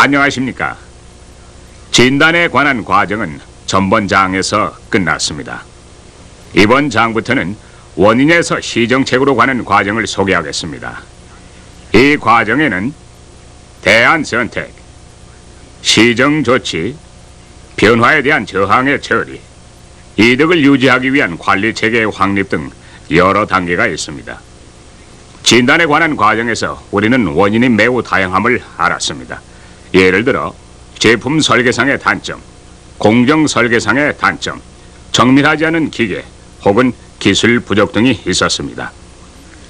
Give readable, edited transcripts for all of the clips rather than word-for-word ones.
안녕하십니까. 진단에 관한 과정은 전번 장에서 끝났습니다. 이번 장부터는 원인에서 시정책으로 가는 과정을 소개하겠습니다. 이 과정에는 대안 선택, 시정 조치, 변화에 대한 저항의 처리, 이득을 유지하기 위한 관리 체계의 확립 등 여러 단계가 있습니다. 진단에 관한 과정에서 우리는 원인이 매우 다양함을 알았습니다. 예를 들어 제품 설계상의 단점, 공정 설계상의 단점, 정밀하지 않은 기계 혹은 기술 부족 등이 있었습니다.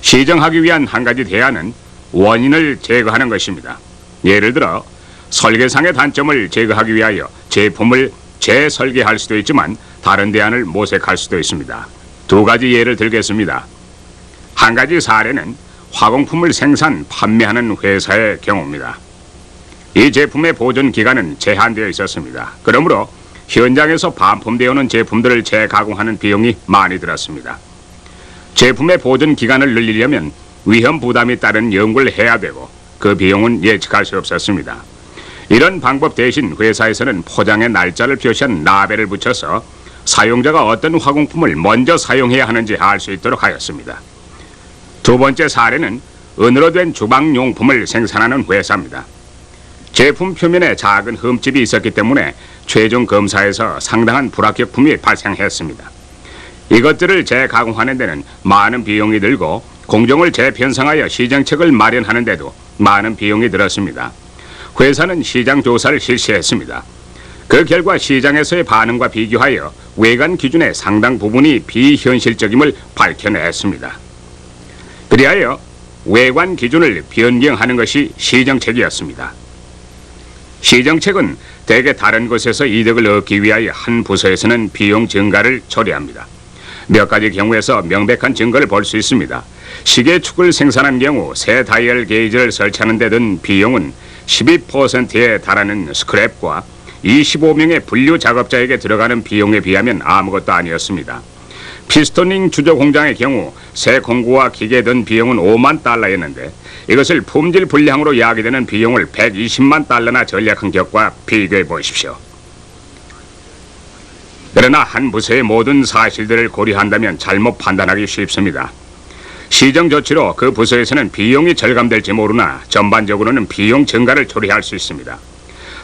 시정하기 위한 한 가지 대안은 원인을 제거하는 것입니다. 예를 들어 설계상의 단점을 제거하기 위하여 제품을 재설계할 수도 있지만 다른 대안을 모색할 수도 있습니다. 두 가지 예를 들겠습니다. 한 가지 사례는 화공품을 생산, 판매하는 회사의 경우입니다. 이 제품의 보존 기간은 제한되어 있었습니다. 그러므로 현장에서 반품되어 오는 제품들을 재가공하는 비용이 많이 들었습니다. 제품의 보존 기간을 늘리려면 위험 부담이 따른 연구를 해야 되고 그 비용은 예측할 수 없었습니다. 이런 방법 대신 회사에서는 포장에 날짜를 표시한 라벨을 붙여서 사용자가 어떤 화공품을 먼저 사용해야 하는지 알 수 있도록 하였습니다. 두 번째 사례는 은으로 된 주방용품을 생산하는 회사입니다. 제품 표면에 작은 흠집이 있었기 때문에 최종 검사에서 상당한 불합격품이 발생했습니다. 이것들을 재가공하는 데는 많은 비용이 들고 공정을 재편성하여 시정책을 마련하는 데도 많은 비용이 들었습니다. 회사는 시장 조사를 실시했습니다. 그 결과 시장에서의 반응과 비교하여 외관 기준의 상당 부분이 비현실적임을 밝혀냈습니다. 그리하여 외관 기준을 변경하는 것이 시정책이었습니다. 시정책은 대개 다른 곳에서 이득을 얻기 위하여 한 부서에서는 비용 증가를 초래합니다. 몇 가지 경우에서 명백한 증거를 볼 수 있습니다. 시계축을 생산한 경우 새 다이얼 게이지를 설치하는 데 든 비용은 12%에 달하는 스크랩과 25명의 분류 작업자에게 들어가는 비용에 비하면 아무것도 아니었습니다. 피스토닝 주조 공장의 경우 새 공구와 기계에 든 비용은 5만 달러였는데 이것을 품질 불량으로 야기되는 비용을 120만 달러나 절약한 격과 비교해 보십시오. 그러나 한 부서의 모든 사실들을 고려한다면 잘못 판단하기 쉽습니다. 시정 조치로 그 부서에서는 비용이 절감될지 모르나 전반적으로는 비용 증가를 초래할 수 있습니다.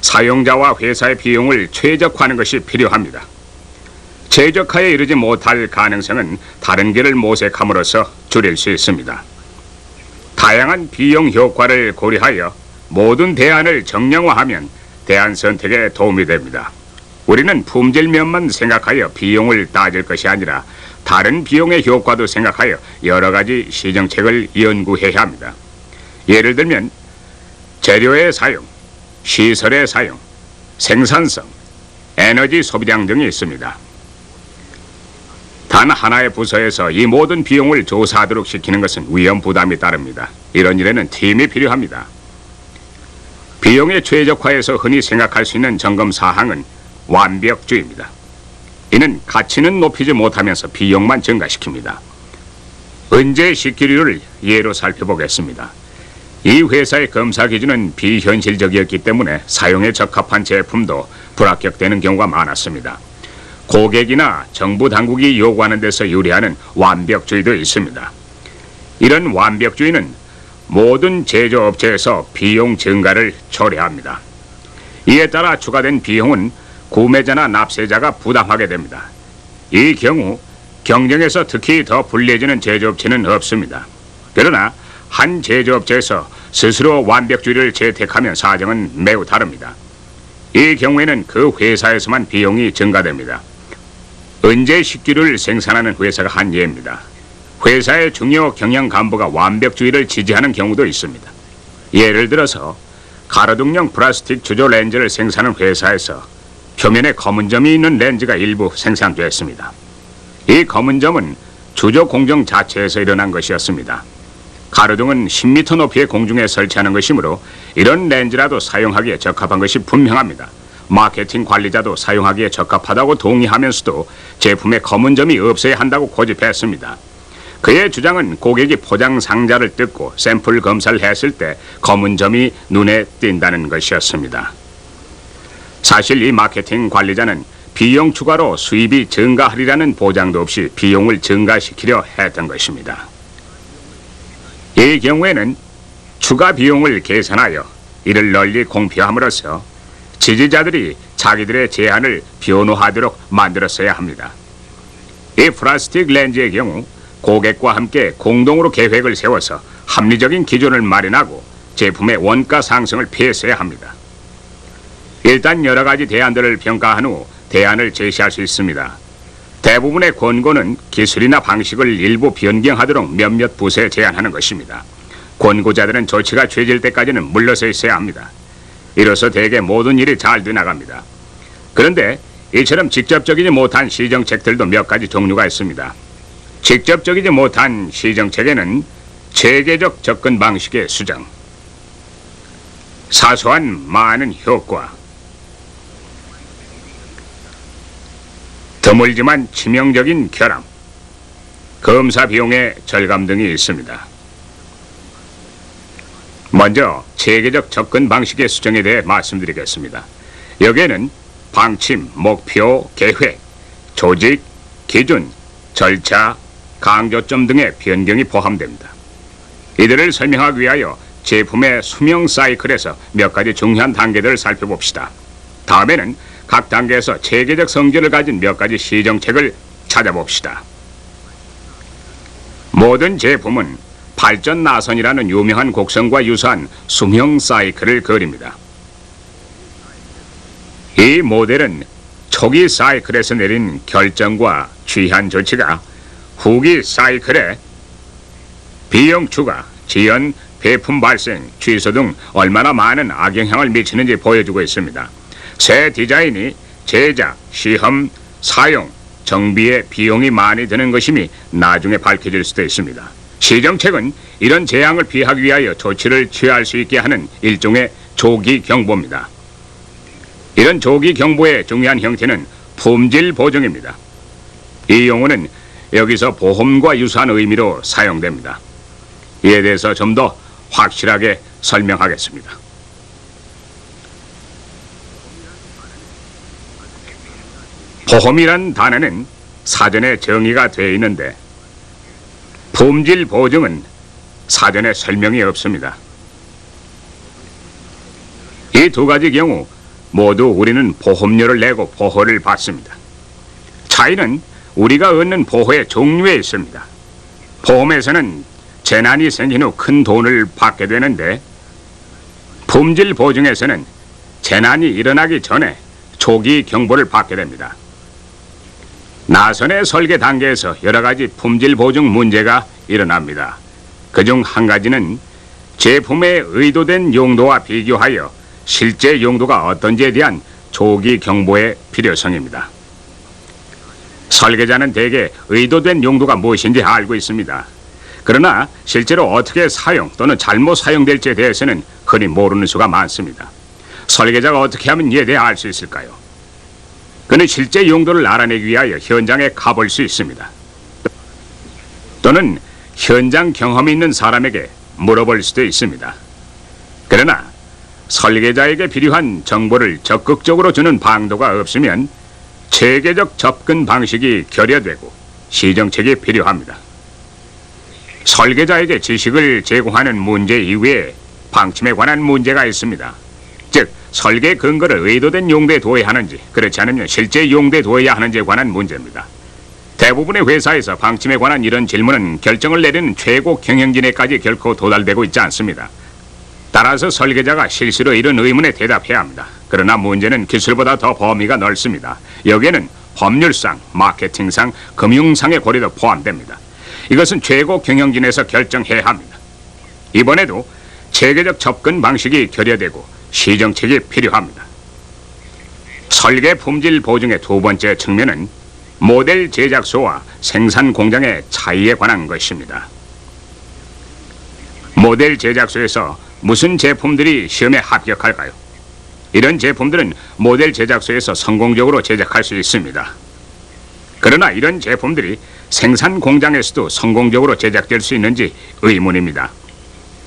사용자와 회사의 비용을 최적화하는 것이 필요합니다. 최적화에 이르지 못할 가능성은 다른 길을 모색함으로써 줄일 수 있습니다. 다양한 비용 효과를 고려하여 모든 대안을 정량화하면 대안 선택에 도움이 됩니다. 우리는 품질면만 생각하여 비용을 따질 것이 아니라 다른 비용의 효과도 생각하여 여러 가지 시정책을 연구해야 합니다. 예를 들면 재료의 사용, 시설의 사용, 생산성, 에너지 소비량 등이 있습니다. 단 하나의 부서에서 이 모든 비용을 조사하도록 시키는 것은 위험 부담이 따릅니다. 이런 일에는 팀이 필요합니다. 비용의 최적화에서 흔히 생각할 수 있는 점검 사항은 완벽주의입니다. 이는 가치는 높이지 못하면서 비용만 증가시킵니다. 은재 식기류를 예로 살펴보겠습니다. 이 회사의 검사 기준은 비현실적이었기 때문에 사용에 적합한 제품도 불합격되는 경우가 많았습니다. 고객이나 정부 당국이 요구하는 데서 유리하는 완벽주의도 있습니다. 이런 완벽주의는 모든 제조업체에서 비용 증가를 초래합니다. 이에 따라 추가된 비용은 구매자나 납세자가 부담하게 됩니다. 이 경우 경쟁에서 특히 더 불리해지는 제조업체는 없습니다. 그러나 한 제조업체에서 스스로 완벽주의를 채택하면 사정은 매우 다릅니다. 이 경우에는 그 회사에서만 비용이 증가됩니다. 은재 식기류를 생산하는 회사가 한 예입니다. 회사의 중요 경영 간부가 완벽주의를 지지하는 경우도 있습니다. 예를 들어서 가로등용 플라스틱 주조 렌즈를 생산하는 회사에서 표면에 검은 점이 있는 렌즈가 일부 생산되었습니다. 이 검은 점은 주조 공정 자체에서 일어난 것이었습니다. 가로등은 10m 높이의 공중에 설치하는 것이므로 이런 렌즈라도 사용하기에 적합한 것이 분명합니다. 마케팅 관리자도 사용하기에 적합하다고 동의하면서도 제품에 검은 점이 없어야 한다고 고집했습니다. 그의 주장은 고객이 포장 상자를 뜯고 샘플 검사를 했을 때 검은 점이 눈에 띈다는 것이었습니다. 사실 이 마케팅 관리자는 비용 추가로 수입이 증가하리라는 보장도 없이 비용을 증가시키려 했던 것입니다. 이 경우에는 추가 비용을 계산하여 이를 널리 공표함으로써 지지자들이 자기들의 제안을 변호하도록 만들었어야 합니다. 이 플라스틱 렌즈의 경우 고객과 함께 공동으로 계획을 세워서 합리적인 기준을 마련하고 제품의 원가 상승을 피했어야 합니다. 일단 여러 가지 대안들을 평가한 후 대안을 제시할 수 있습니다. 대부분의 권고는 기술이나 방식을 일부 변경하도록 몇몇 부서에 제안하는 것입니다. 권고자들은 조치가 취해질 때까지는 물러서 있어야 합니다. 이로써 대개 모든 일이 잘 되나갑니다. 그런데 이처럼 직접적이지 못한 시정책들도 몇 가지 종류가 있습니다. 직접적이지 못한 시정책에는 체계적 접근 방식의 수정, 사소한 많은 효과, 드물지만 치명적인 결함, 검사 비용의 절감 등이 있습니다. 먼저 체계적 접근 방식의 수정에 대해 말씀드리겠습니다. 여기에는 방침, 목표, 계획, 조직, 기준, 절차, 강조점 등의 변경이 포함됩니다. 이들을 설명하기 위하여 제품의 수명 사이클에서 몇 가지 중요한 단계들을 살펴봅시다. 다음에는 각 단계에서 체계적 성질을 가진 몇 가지 시정책을 찾아봅시다. 모든 제품은 발전 나선이라는 유명한 곡선과 유사한 수명 사이클을 그립니다. 이 모델은 초기 사이클에서 내린 결정과 취한 조치가 후기 사이클에 비용 추가, 지연, 배품 발생, 취소 등 얼마나 많은 악영향을 미치는지 보여주고 있습니다. 새 디자인이 제작, 시험, 사용, 정비에 비용이 많이 드는 것임이 나중에 밝혀질 수도 있습니다. 시정책은 이런 재앙을 피하기 위하여 조치를 취할 수 있게 하는 일종의 조기 경보입니다. 이런 조기 경보의 중요한 형태는 품질 보증입니다. 이 용어는 여기서 보험과 유사한 의미로 사용됩니다. 이에 대해서 좀 더 확실하게 설명하겠습니다. 보험이란 단어는 사전에 정의가 되어 있는데 품질 보증은 사전에 설명이 없습니다. 이 두 가지 경우 모두 우리는 보험료를 내고 보호를 받습니다. 차이는 우리가 얻는 보호의 종류에 있습니다. 보험에서는 재난이 생긴 후 큰 돈을 받게 되는데 품질 보증에서는 재난이 일어나기 전에 초기 경보를 받게 됩니다. 나선의 설계 단계에서 여러 가지 품질 보증 문제가 일어납니다. 그중 한 가지는 제품의 의도된 용도와 비교하여 실제 용도가 어떤지에 대한 조기 경보의 필요성입니다. 설계자는 대개 의도된 용도가 무엇인지 알고 있습니다. 그러나 실제로 어떻게 사용 또는 잘못 사용될지에 대해서는 흔히 모르는 수가 많습니다. 설계자가 어떻게 하면 이에 대해 알 수 있을까요? 그는 실제 용도를 알아내기 위하여 현장에 가볼 수 있습니다. 또는 현장 경험이 있는 사람에게 물어볼 수도 있습니다. 그러나 설계자에게 필요한 정보를 적극적으로 주는 방도가 없으면 체계적 접근 방식이 결여되고 시정책이 필요합니다. 설계자에게 지식을 제공하는 문제 이외에 방침에 관한 문제가 있습니다. 즉, 설계 근거를 의도된 용도에 두어야 하는지 그렇지 않으면 실제 용도에 두어야 하는지에 관한 문제입니다. 대부분의 회사에서 방침에 관한 이런 질문은 결정을 내리는 최고 경영진에까지 결코 도달되고 있지 않습니다. 따라서 설계자가 실시로 이런 의문에 대답해야 합니다. 그러나 문제는 기술보다 더 범위가 넓습니다. 여기에는 법률상, 마케팅상, 금융상의 고려도 포함됩니다. 이것은 최고 경영진에서 결정해야 합니다. 이번에도 체계적 접근 방식이 결여되고 시정책이 필요합니다. 설계 품질 보증의 두 번째 측면은 모델 제작소와 생산 공장의 차이에 관한 것입니다. 모델 제작소에서 무슨 제품들이 시험에 합격할까요? 이런 제품들은 모델 제작소에서 성공적으로 제작할 수 있습니다. 그러나 이런 제품들이 생산 공장에서도 성공적으로 제작될 수 있는지 의문입니다.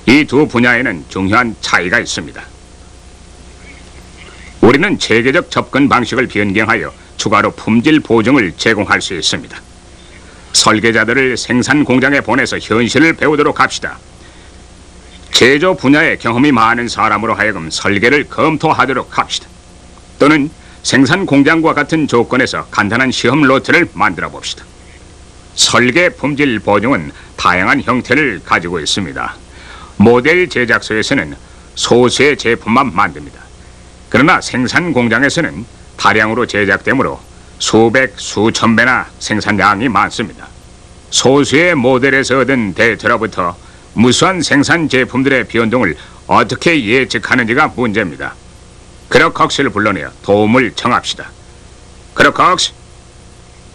이 두 분야에는 중요한 차이가 있습니다. 우리는 체계적 접근 방식을 변경하여 추가로 품질 보증을 제공할 수 있습니다. 설계자들을 생산 공장에 보내서 현실을 배우도록 합시다. 제조 분야에 경험이 많은 사람으로 하여금 설계를 검토하도록 합시다. 또는 생산 공장과 같은 조건에서 간단한 시험 로트를 만들어 봅시다. 설계 품질 보증은 다양한 형태를 가지고 있습니다. 모델 제작소에서는 소수의 제품만 만듭니다. 그러나 생산 공장에서는 다량으로 제작되므로 수백, 수천 배나 생산량이 많습니다. 소수의 모델에서 얻은 데이터로부터 무수한 생산 제품들의 변동을 어떻게 예측하는지가 문제입니다. 크러컥스를 불러내어 도움을 청합시다. 크러컥스,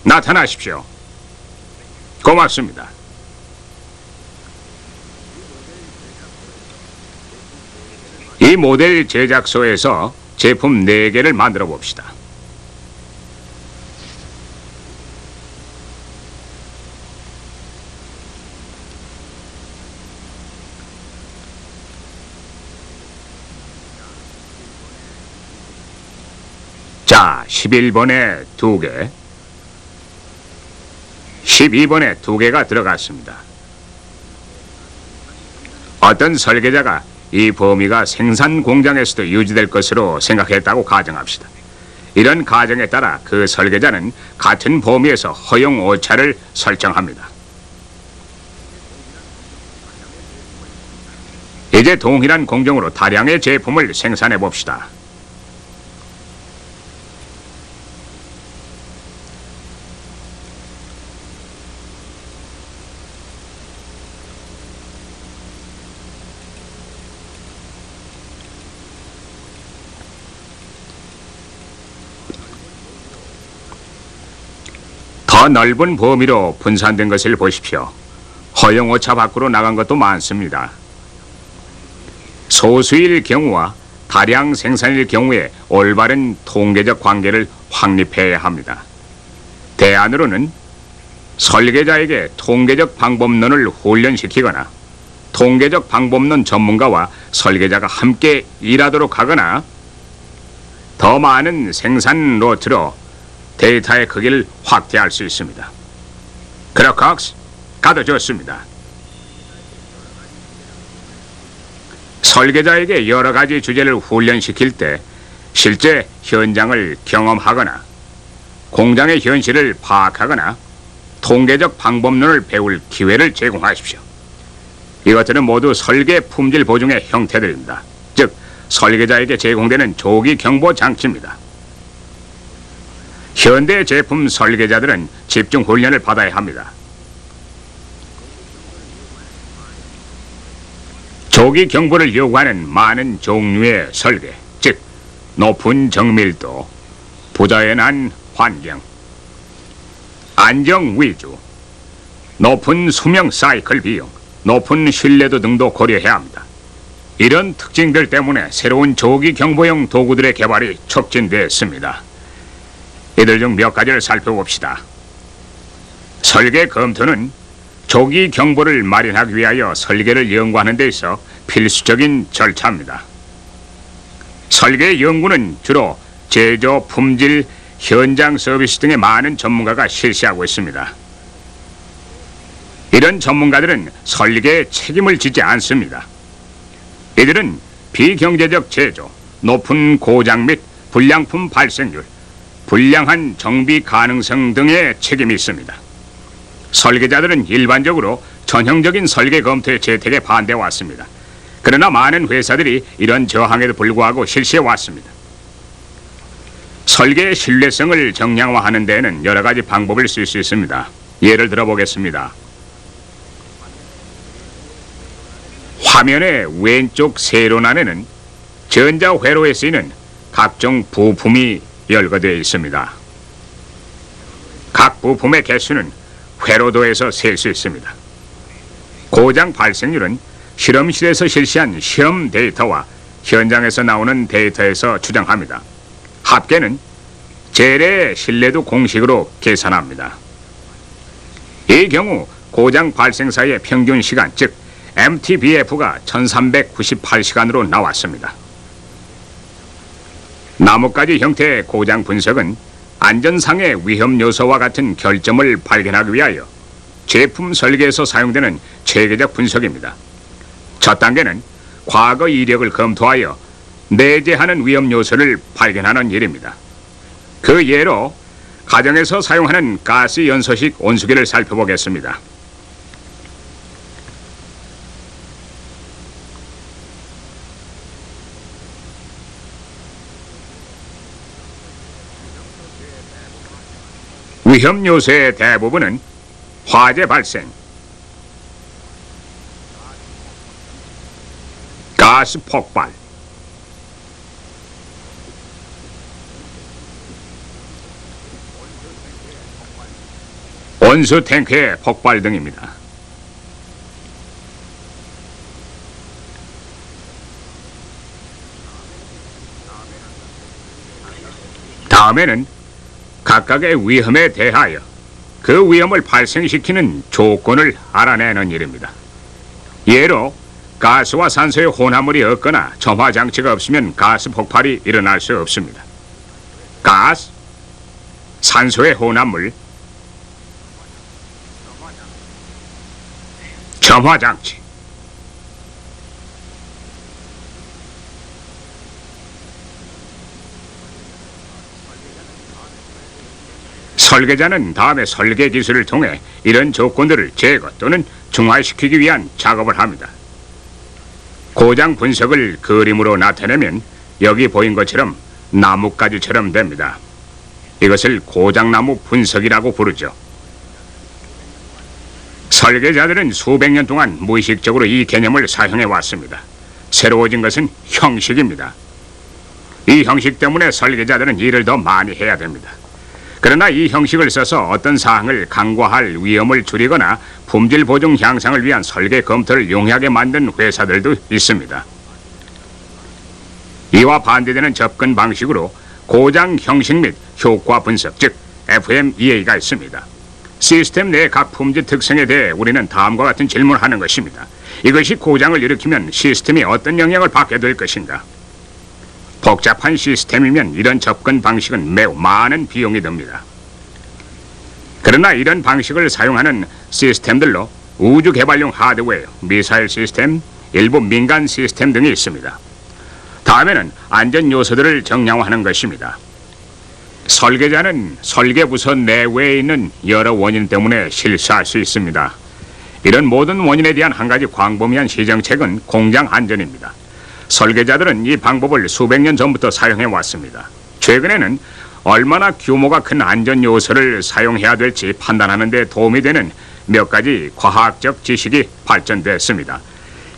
나타나십시오. 고맙습니다. 이 모델 제작소에서 제품 4개를 만들어 봅시다. 자, 11번에 2개, 12번에 2개가 들어갔습니다. 어떤 설계자가 이 범위가 생산 공장에서도 유지될 것으로 생각했다고 가정합시다. 이런 가정에 따라 그 설계자는 같은 범위에서 허용 오차를 설정합니다. 이제 동일한 공정으로 다량의 제품을 생산해 봅시다. 더 넓은 범위로 분산된 것을 보십시오. 허용 오차 밖으로 나간 것도 많습니다. 소수일 경우와 다량 생산일 경우에 올바른 통계적 관계를 확립해야 합니다. 대안으로는 설계자에게 통계적 방법론을 훈련시키거나 통계적 방법론 전문가와 설계자가 함께 일하도록 하거나 더 많은 생산 로트로 데이터의 크기를 확대할 수 있습니다. 크러컥스, 가도 좋습니다. 설계자에게 여러 가지 주제를 훈련시킬 때 실제 현장을 경험하거나 공장의 현실을 파악하거나 통계적 방법론을 배울 기회를 제공하십시오. 이것들은 모두 설계 품질 보증의 형태들입니다. 즉, 설계자에게 제공되는 조기 경보 장치입니다. 현대 제품 설계자들은 집중 훈련을 받아야 합니다. 조기 경보를 요구하는 많은 종류의 설계, 즉 높은 정밀도, 부자연한 환경, 안정 위주, 높은 수명 사이클 비용, 높은 신뢰도 등도 고려해야 합니다. 이런 특징들 때문에 새로운 조기 경보용 도구들의 개발이 촉진됐습니다. 이들 중 몇 가지를 살펴봅시다. 설계 검토는 조기 경보를 마련하기 위하여 설계를 연구하는 데 있어 필수적인 절차입니다. 설계 연구는 주로 제조, 품질, 현장 서비스 등의 많은 전문가가 실시하고 있습니다. 이런 전문가들은 설계에 책임을 지지 않습니다. 이들은 비경제적 제조, 높은 고장 및 불량품 발생률, 불량한 정비 가능성 등의 책임이 있습니다. 설계자들은 일반적으로 전형적인 설계 검토의 채택에 반대해 왔습니다. 그러나 많은 회사들이 이런 저항에도 불구하고 실시해 왔습니다. 설계의 신뢰성을 정량화하는 데에는 여러 가지 방법을 쓸 수 있습니다. 예를 들어 보겠습니다. 화면의 왼쪽 세로란에는 전자회로에 쓰이는 각종 부품이 열거되어 있습니다. 각 부품의 개수는 회로도에서 셀 수 있습니다. 고장 발생률은 실험실에서 실시한 실험 데이터와 현장에서 나오는 데이터에서 추정합니다. 합계는 재래의 신뢰도 공식으로 계산합니다. 이 경우 고장 발생사의 평균 시간, 즉 MTBF가 1398시간으로 나왔습니다. 나뭇가지 형태의 고장 분석은 안전상의 위험 요소와 같은 결점을 발견하기 위하여 제품 설계에서 사용되는 체계적 분석입니다. 첫 단계는 과거 이력을 검토하여 내재하는 위험 요소를 발견하는 일입니다. 그 예로 가정에서 사용하는 가스 연소식 온수기를 살펴보겠습니다. 위험 요소의 대부분은 화재 발생, 가스 폭발, 온수 탱크의 폭발 등입니다. 다음에는 각각의 위험에 대하여 그 위험을 발생시키는 조건을 알아내는 일입니다. 예로 가스와 산소의 혼합물이 없거나 점화 장치가 없으면 가스 폭발이 일어날 수 없습니다. 가스, 산소의 혼합물, 점화 장치. 설계자는 다음에 설계 기술을 통해 이런 조건들을 제거 또는 중화시키기 위한 작업을 합니다. 고장 분석을 그림으로 나타내면 여기 보인 것처럼 나뭇가지처럼 됩니다. 이것을 고장나무 분석이라고 부르죠. 설계자들은 수백 년 동안 무의식적으로 이 개념을 사용해 왔습니다. 새로워진 것은 형식입니다. 이 형식 때문에 설계자들은 일을 더 많이 해야 됩니다. 그러나 이 형식을 써서 어떤 사항을 간과할 위험을 줄이거나 품질 보증 향상을 위한 설계 검토를 용이하게 만든 회사들도 있습니다. 이와 반대되는 접근 방식으로 고장 형식 및 효과 분석, 즉 FMEA가 있습니다. 시스템 내 각 품질 특성에 대해 우리는 다음과 같은 질문을 하는 것입니다. 이것이 고장을 일으키면 시스템이 어떤 영향을 받게 될 것인가? 복잡한 시스템이면 이런 접근 방식은 매우 많은 비용이 듭니다. 그러나 이런 방식을 사용하는 시스템들로 우주 개발용 하드웨어, 미사일 시스템, 일부 민간 시스템 등이 있습니다. 다음에는 안전 요소들을 정량화하는 것입니다. 설계자는 설계부서 내외에 있는 여러 원인 때문에 실수할 수 있습니다. 이런 모든 원인에 대한 한 가지 광범위한 시정책은 공장 안전입니다. 설계자들은 이 방법을 수백 년 전부터 사용해 왔습니다. 최근에는 얼마나 규모가 큰 안전 요소를 사용해야 될지 판단하는 데 도움이 되는 몇 가지 과학적 지식이 발전됐습니다.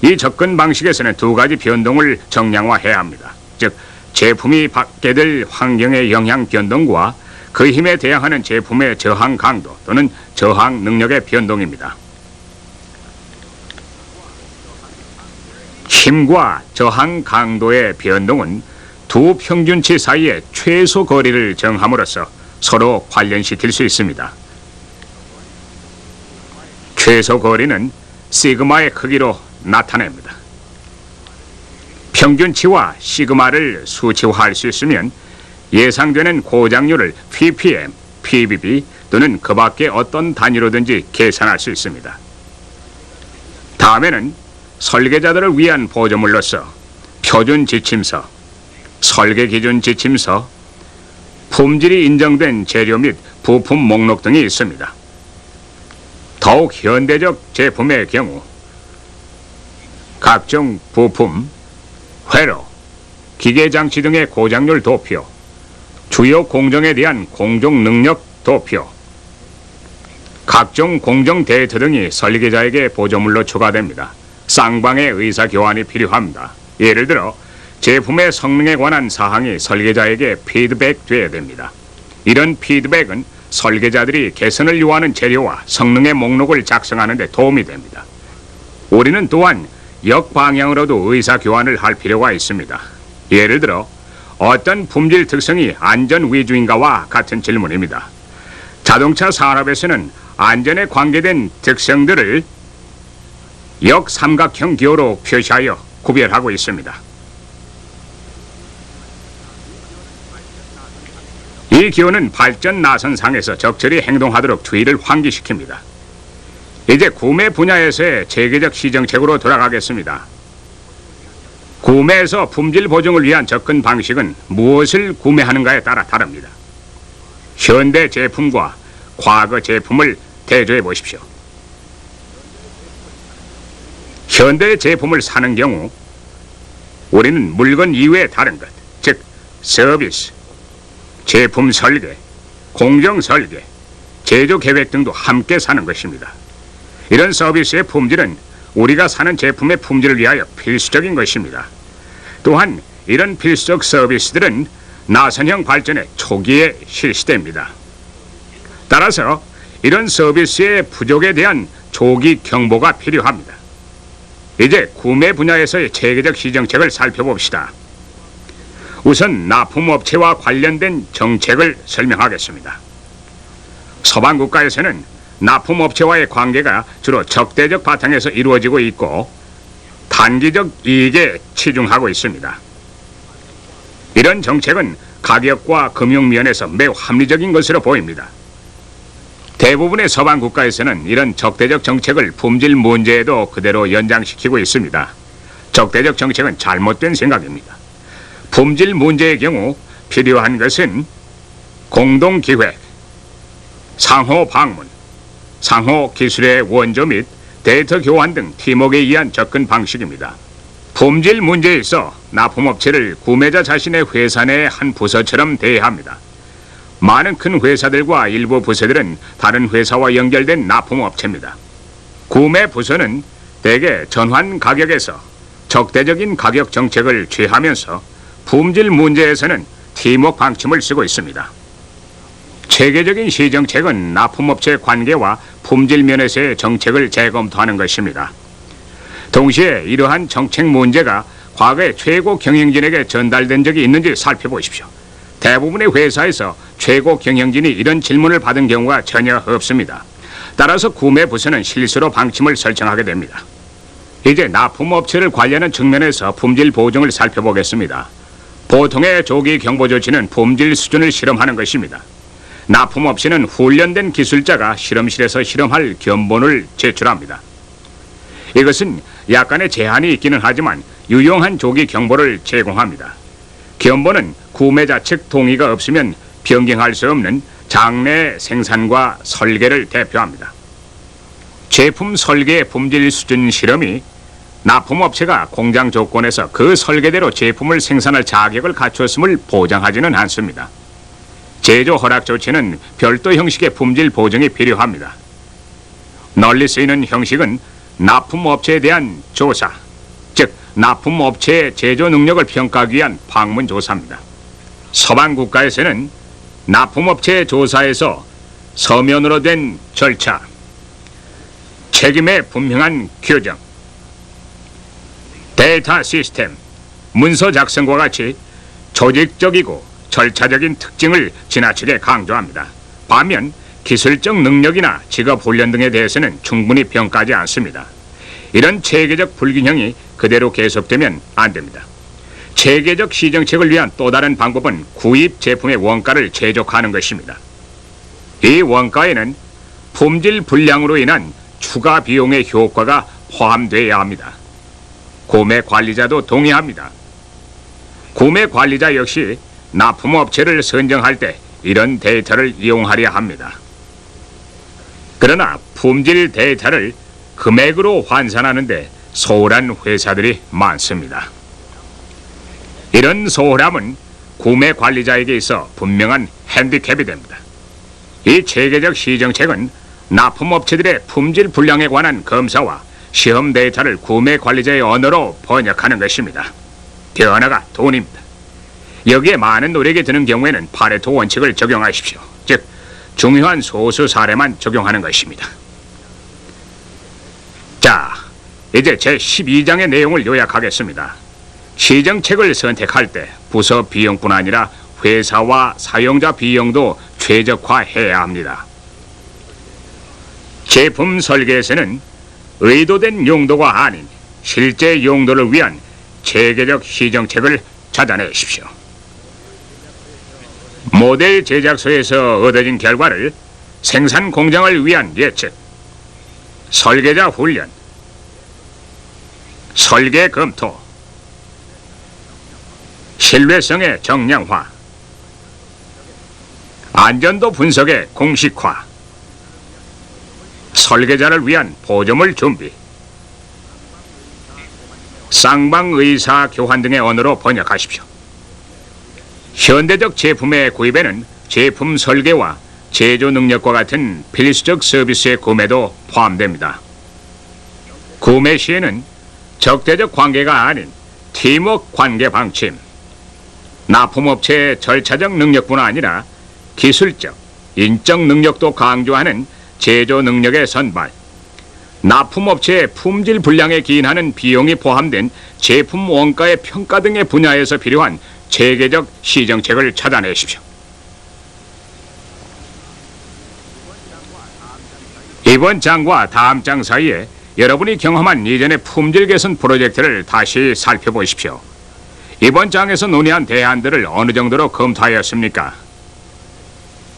이 접근 방식에서는 두 가지 변동을 정량화해야 합니다. 즉, 제품이 받게 될 환경의 영향 변동과 그 힘에 대항하는 제품의 저항 강도 또는 저항 능력의 변동입니다. 힘과 저항 강도의 변동은 두 평균치 사이의 최소 거리를 정함으로써 서로 관련시킬 수 있습니다. 최소 거리는 시그마의 크기로 나타냅니다. 평균치와 시그마를 수치화할 수 있으면 예상되는 고장률을 ppm, pbb 또는 그 밖의 어떤 단위로든지 계산할 수 있습니다. 다음에는 설계자들을 위한 보조물로서 표준 지침서, 설계 기준 지침서, 품질이 인정된 재료 및 부품 목록 등이 있습니다. 더욱 현대적 제품의 경우 각종 부품, 회로, 기계장치 등의 고장률 도표, 주요 공정에 대한 공정 능력 도표, 각종 공정 데이터 등이 설계자에게 보조물로 추가됩니다. 쌍방의 의사교환이 필요합니다. 예를 들어 제품의 성능에 관한 사항이 설계자에게 피드백돼야 됩니다. 이런 피드백은 설계자들이 개선을 요하는 재료와 성능의 목록을 작성하는 데 도움이 됩니다. 우리는 또한 역방향으로도 의사교환을 할 필요가 있습니다. 예를 들어 어떤 품질 특성이 안전 위주인가와 같은 질문입니다. 자동차 산업에서는 안전에 관계된 특성들을 역삼각형 기호로 표시하여 구별하고 있습니다. 이 기호는 발전 나선상에서 적절히 행동하도록 주의를 환기시킵니다. 이제 구매 분야에서의 체계적 시정책으로 돌아가겠습니다. 구매에서 품질 보증을 위한 접근 방식은 무엇을 구매하는가에 따라 다릅니다. 현대 제품과 과거 제품을 대조해 보십시오. 현대 제품을 사는 경우 우리는 물건 이외의 다른 것, 즉 서비스, 제품 설계, 공정 설계, 제조 계획 등도 함께 사는 것입니다. 이런 서비스의 품질은 우리가 사는 제품의 품질을 위하여 필수적인 것입니다. 또한 이런 필수적 서비스들은 나선형 발전의 초기에 실시됩니다. 따라서 이런 서비스의 부족에 대한 조기 경보가 필요합니다. 이제 구매 분야에서의 체계적 시정책을 살펴봅시다. 우선 납품업체와 관련된 정책을 설명하겠습니다. 서방 국가에서는 납품업체와의 관계가 주로 적대적 바탕에서 이루어지고 있고 단기적 이익에 치중하고 있습니다. 이런 정책은 가격과 금융 면에서 매우 합리적인 것으로 보입니다. 대부분의 서방 국가에서는 이런 적대적 정책을 품질 문제에도 그대로 연장시키고 있습니다. 적대적 정책은 잘못된 생각입니다. 품질 문제의 경우 필요한 것은 공동기획, 상호 방문, 상호 기술의 원조 및 데이터 교환 등 팀워크에 의한 접근 방식입니다. 품질 문제에 있어 납품업체를 구매자 자신의 회사 내의 한 부서처럼 대해합니다. 많은 큰 회사들과 일부 부서들은 다른 회사와 연결된 납품업체입니다. 구매 부서는 대개 전환 가격에서 적대적인 가격 정책을 취하면서 품질 문제에서는 팀워크 방침을 쓰고 있습니다. 체계적인 시정책은 납품업체 관계와 품질 면에서의 정책을 재검토하는 것입니다. 동시에 이러한 정책 문제가 과거에 최고 경영진에게 전달된 적이 있는지 살펴보십시오. 대부분의 회사에서 최고 경영진이 이런 질문을 받은 경우가 전혀 없습니다. 따라서 구매 부서는 실수로 방침을 설정하게 됩니다. 이제 납품업체를 관리하는 측면에서 품질 보증을 살펴보겠습니다. 보통의 조기 경보 조치는 품질 수준을 실험하는 것입니다. 납품업체는 훈련된 기술자가 실험실에서 실험할 견본을 제출합니다. 이것은 약간의 제한이 있기는 하지만 유용한 조기 경보를 제공합니다. 견본은 구매자 측 동의가 없으면 변경할 수 없는 장내 생산과 설계를 대표합니다. 제품 설계의 품질 수준 실험이 납품업체가 공장 조건에서 그 설계대로 제품을 생산할 자격을 갖추었음을 보장하지는 않습니다. 제조 허락 조치는 별도 형식의 품질 보증이 필요합니다. 널리 쓰이는 형식은 납품업체에 대한 조사, 즉 납품업체의 제조 능력을 평가하기 위한 방문조사입니다. 서방 국가에서는 납품업체 조사에서 서면으로 된 절차, 책임의 분명한 규정, 데이터 시스템, 문서 작성과 같이 조직적이고 절차적인 특징을 지나치게 강조합니다. 반면 기술적 능력이나 직업 훈련 등에 대해서는 충분히 평가하지 않습니다. 이런 체계적 불균형이 그대로 계속되면 안 됩니다. 체계적 시정책을 위한 또 다른 방법은 구입 제품의 원가를 최적화하는 것입니다. 이 원가에는 품질 불량으로 인한 추가 비용의 효과가 포함되어야 합니다. 구매 관리자도 동의합니다. 구매 관리자 역시 납품업체를 선정할 때 이런 데이터를 이용하려 합니다. 그러나 품질 데이터를 금액으로 환산하는데 소홀한 회사들이 많습니다. 이런 소홀함은 구매 관리자에게 있어 분명한 핸디캡이 됩니다. 이 체계적 시정책은 납품업체들의 품질 불량에 관한 검사와 시험 데이터를 구매 관리자의 언어로 번역하는 것입니다. 그 언어가 돈입니다. 여기에 많은 노력이 드는 경우에는 파레토 원칙을 적용하십시오. 즉, 중요한 소수 사례만 적용하는 것입니다. 자, 이제 제12장의 내용을 요약하겠습니다. 시정책을 선택할 때 부서 비용뿐 아니라 회사와 사용자 비용도 최적화해야 합니다. 제품 설계에서는 의도된 용도가 아닌 실제 용도를 위한 체계적 시정책을 찾아내십시오. 모델 제작소에서 얻어진 결과를 생산 공장을 위한 예측, 설계자 훈련, 설계 검토, 신뢰성의 정량화, 안전도 분석의 공식화, 설계자를 위한 보조물 준비, 쌍방의사 교환 등의 언어로 번역하십시오. 현대적 제품의 구입에는 제품 설계와 제조 능력과 같은 필수적 서비스의 구매도 포함됩니다. 구매 시에는 적대적 관계가 아닌 팀워크 관계 방침, 납품업체의 절차적 능력뿐 아니라 기술적, 인적 능력도 강조하는 제조 능력의 선발, 납품업체의 품질 불량에 기인하는 비용이 포함된 제품 원가의 평가 등의 분야에서 필요한 체계적 시정책을 찾아내십시오. 이번 장과 다음 장 사이에 여러분이 경험한 이전의 품질 개선 프로젝트를 다시 살펴보십시오. 이번 장에서 논의한 대안들을 어느 정도로 검토하였습니까?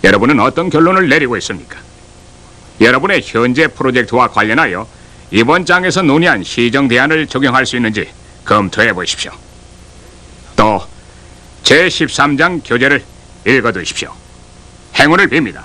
여러분은 어떤 결론을 내리고 있습니까? 여러분의 현재 프로젝트와 관련하여 이번 장에서 논의한 시정 대안을 적용할 수 있는지 검토해 보십시오. 또 제13장 교재를 읽어두십시오. 행운을 빕니다.